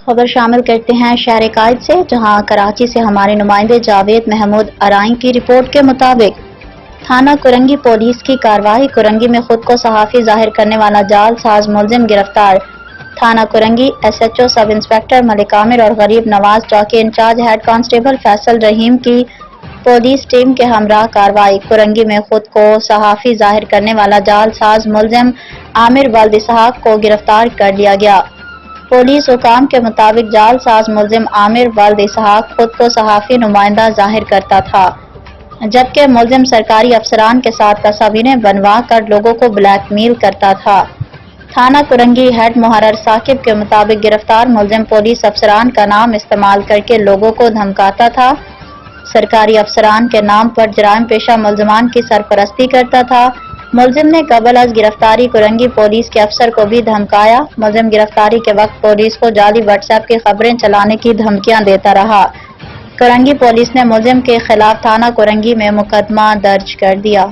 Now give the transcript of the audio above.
خبر شامل کرتے ہیں شہر قائد سے، جہاں کراچی سے ہمارے نمائندے جاوید محمود ارائیں کی رپورٹ کے مطابق تھانہ کرنگی پولیس کی کارروائی۔ کرنگی میں خود کو صحافی ظاہر کرنے والا جعل ساز ملزم گرفتار۔ تھانہ Korangi S H O sub inspector Malik Amir اور غریب نواز، چوکی in charge head constable Faisal Rahim کی پولیس ٹیم کے ہمراہ کارروائی۔ کرنگی میں خود کو صحافی ظاہر کرنے والا جعل ساز ملزم عامر ولد اسحاق کو گرفتار کر لیا گیا۔ پولیس حکام کے مطابق جعل ساز ملزم عامر ولد اسحاق خود کو صحافی نمائندہ ظاہر کرتا تھا، جبکہ ملزم سرکاری افسران کے ساتھ تصاویریں بنوا کر لوگوں کو بلیک میل کرتا تھا۔ تھانہ کرنگی ہیڈ محرر ثاقب کے مطابق گرفتار ملزم پولیس افسران کا نام استعمال کر کے لوگوں کو دھمکاتا تھا، سرکاری افسران کے نام پر جرائم پیشہ ملزمان کی سرپرستی کرتا تھا۔ ملزم نے قبل از گرفتاری کرنگی پولیس کے افسر کو بھی دھمکایا۔ ملزم گرفتاری کے وقت پولیس کو جعلی واٹس ایپ کی خبریں چلانے کی دھمکیاں دیتا رہا۔ کرنگی پولیس نے ملزم کے خلاف تھانہ کرنگی میں مقدمہ درج کر دیا۔